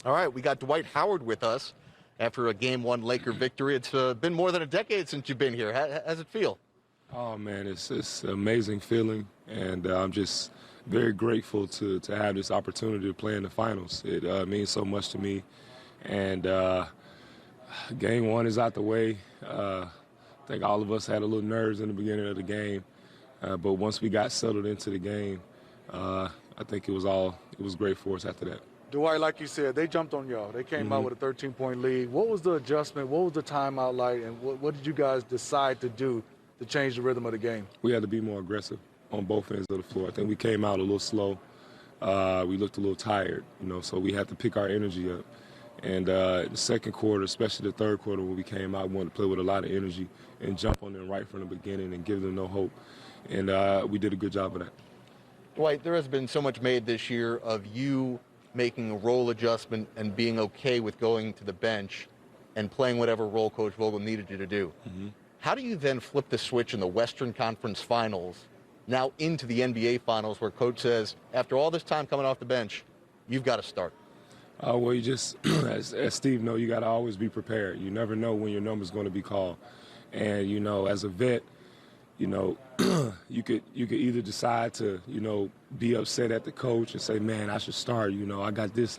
All right, we got Dwight Howard with us after a Game 1 Laker victory. It's been more than a decade since you've been here. How's it feel? Oh man, it's an amazing feeling, and I'm just very grateful to have this opportunity to play in the finals. It means so much to me, and Game 1 is out the way. I think all of us had a little nerves in the beginning of the game, but once we got settled into the game, I think it was great for us after that. Dwight, like you said, they jumped on y'all. They came out with a 13-point lead. What was the adjustment? What was the timeout like? And what did you guys decide to do to change the rhythm of the game? We had to be more aggressive on both ends of the floor. I think we came out a little slow. We looked a little tired, so we had to pick our energy up. And the second quarter, especially the third quarter when we came out, we wanted to play with a lot of energy and jump on them right from the beginning and give them no hope. And we did a good job of that. Dwight, there has been so much made this year of you making a role adjustment and being okay with going to the bench and playing whatever role Coach Vogel needed you to do. Mm-hmm. How do you then flip the switch in the Western Conference Finals now into the NBA Finals where Coach says, after all this time coming off the bench, you've got to start? Well, you just, as Steve knows, you got to always be prepared. You never know when your number's going to be called. And, as a vet, you could either decide to, be upset at the coach and say, man, I should start. I got this.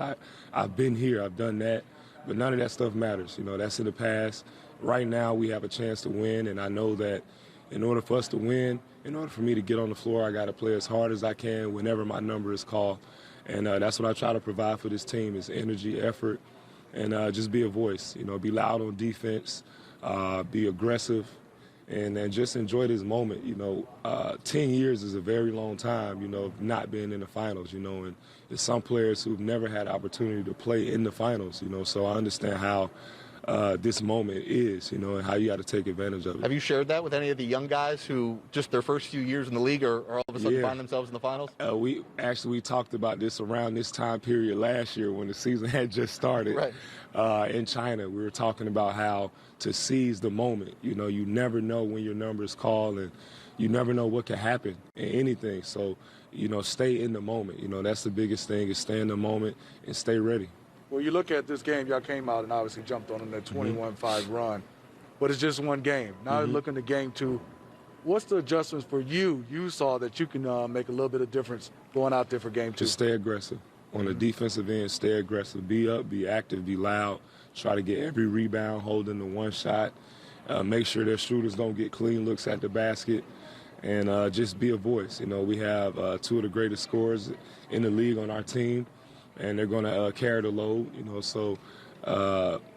I've been here. I've done that. But none of that stuff matters. That's in the past. Right now we have a chance to win, and I know that in order for us to win, in order for me to get on the floor, I got to play as hard as I can whenever my number is called. And that's what I try to provide for this team is energy, effort, and just be a voice. Be loud on defense, be aggressive, and just enjoy this moment. 10 years is a very long time, of not being in the finals, and there's some players who've never had the opportunity to play in the finals, so I understand how this moment is, and how you got to take advantage of it. Have you shared that with any of the young guys who just their first few years in the league are all of a sudden find themselves in the finals? We talked about this around this time period last year when the season had just started. Right. In China, we were talking about how to seize the moment. You never know when your number is called, and you never know what can happen in anything. So, stay in the moment. That's the biggest thing is stay in the moment and stay ready. Well, you look at this game, y'all came out and obviously jumped on that 21-5 run, but it's just one game. Now looking at game two, what's the adjustments for you saw that you can make a little bit of difference going out there for game two? Just stay aggressive. On the defensive end, stay aggressive. Be up, be active, be loud. Try to get every rebound, holding the one shot. Make sure their shooters don't get clean looks at the basket. And just be a voice. We have two of the greatest scorers in the league on our team. And they're going to carry the load, so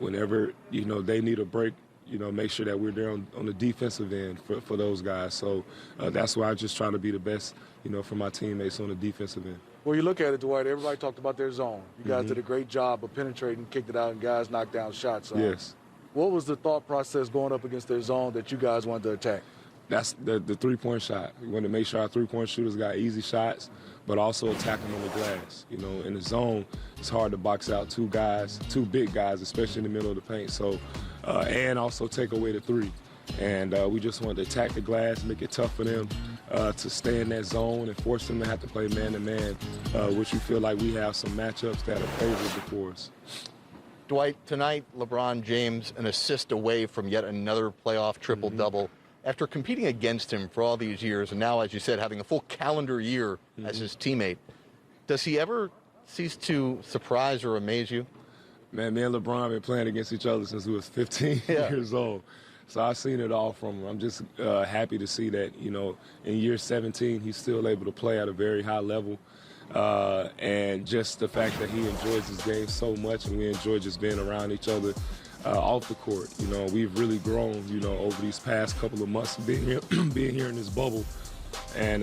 whenever, they need a break, make sure that we're there on the defensive end for those guys. So that's why I just try to be the best, for my teammates on the defensive end. Well, you look at it, Dwight, everybody talked about their zone. You guys did a great job of penetrating, kicked it out, and guys knocked down shots. Yes. What was the thought process going up against their zone that you guys wanted to attack? That's the three-point shot. We want to make sure our three-point shooters got easy shots, but also attack them on the glass. In the zone, it's hard to box out two big guys, especially in the middle of the paint. So, and also take away the three. And we just wanted to attack the glass, make it tough for them to stay in that zone and force them to have to play man-to-man, which we feel like we have some matchups that are favorable for us. Dwight, tonight, LeBron James an assist away from yet another playoff triple-double. After competing against him for all these years, and now, as you said, having a full calendar year as his teammate, does he ever cease to surprise or amaze you? Man, me and LeBron have been playing against each other since we was 15 years old. So I've seen it all from him. I'm just happy to see that, in year 17, he's still able to play at a very high level. And just the fact that he enjoys his game so much and we enjoy just being around each other off the court. We've really grown, over these past couple of months being here in this bubble. And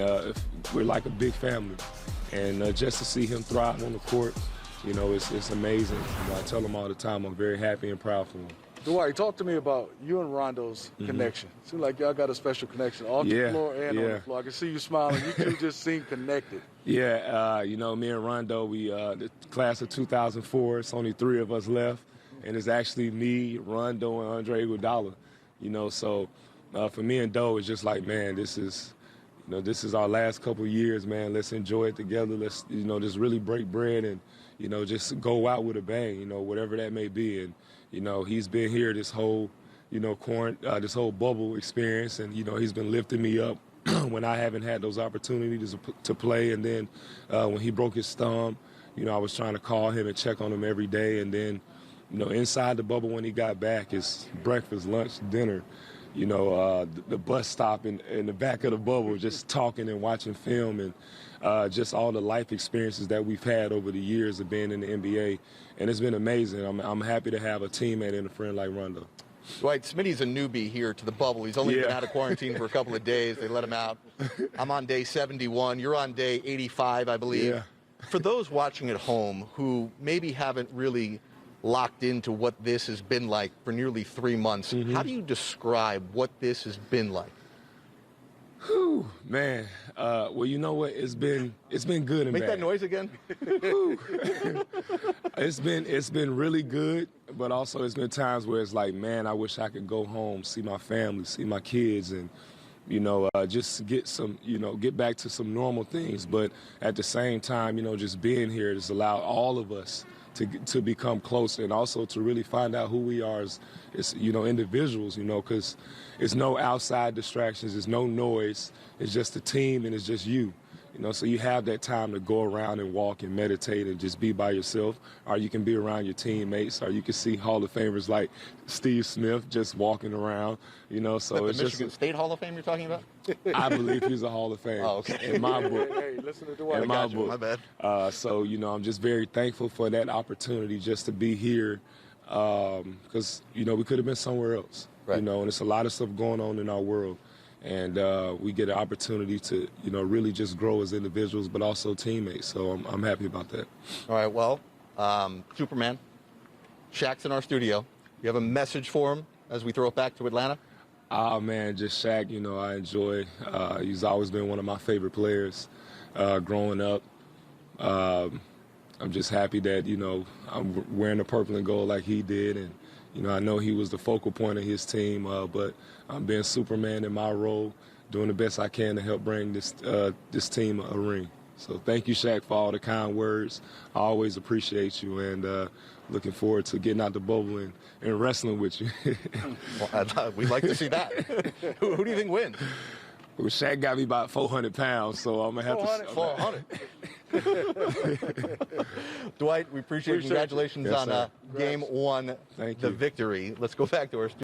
we're like a big family. And just to see him thrive on the court, it's amazing. I tell him all the time I'm very happy and proud for him. Dwight, talk to me about you and Rondo's connection. Seems like y'all got a special connection off the floor and on the floor. I can see you smiling. You two just seem connected. Yeah, me and Rondo, we the class of 2004, it's only 3 of us left. And it's actually me, Rondo, and Andre Iguodala. So for me and Doe, it's just like, man, this is, You know, this is our last couple years, man. Let's enjoy it together. Let's, you know, just really break bread and, you know, just go out with a bang, you know, whatever that may be. And, you know, he's been here this whole, you know, this whole bubble experience, and, you know, he's been lifting me up when I haven't had those opportunities to play. And then when he broke his thumb, you know, I was trying to call him and check on him every day. And then, you know, inside the bubble when he got back, it's breakfast, lunch, dinner. You know, the bus stop in the back of the bubble, just talking and watching film, and just all the life experiences that we've had over the years of being in the NBA. And it's been amazing. I'm happy to have a teammate and a friend like Rondo. Dwight, Smitty's a newbie here to the bubble. He's only been out of quarantine for a couple of days. They let him out. I'm on day 71. You're on day 85, I believe. Yeah. For those watching at home who maybe haven't really locked into what this has been like for nearly 3 months, how do you describe what this has been like? Whew, man. Well, you know what? It's been good and Make bad. that noise again. It's been really good, but also it's been times where it's like, man, I wish I could go home, see my family, see my kids, and, you know, just get some, you know, get back to some normal things. But at the same time, you know, just being here has allowed all of us to become closer, and also to really find out who we are as you know, individuals, you know, because it's no outside distractions, there's no noise, it's just a team and it's just you. You know, so you have that time to go around and walk and meditate and just be by yourself, or you can be around your teammates, or you can see Hall of Famers like Steve Smith just walking around, you know. So it's the Michigan State Hall of Fame you're talking about? I believe he's a Hall of Fame. Oh, okay. In my book. Hey, listen to Dwight. In my book. My bad. So, you know, I'm just very thankful for that opportunity just to be here, because, you know, we could have been somewhere else, right. You know, and it's a lot of stuff going on in our world. And we get an opportunity to, you know, really just grow as individuals, but also teammates. So I'm happy about that. All right, well, Superman, Shaq's in our studio. You have a message for him as we throw it back to Atlanta? Oh, man, just Shaq, you know, I enjoy. He's always been one of my favorite players growing up. I'm just happy that, you know, I'm wearing the purple and gold like he did. And, you know, I know he was the focal point of his team, but I'm being Superman in my role, doing the best I can to help bring this team a ring. So thank you, Shaq, for all the kind words. I always appreciate you, and looking forward to getting out the bubble and wrestling with you. Well, we'd like to see that. Who do you think wins? Well, Shaq got me about 400 pounds, so I'm going to have to... 400. Dwight, we appreciate it. Congratulations Yes, on sir. Game 1, Thank the you. victory. Let's go back to our studio.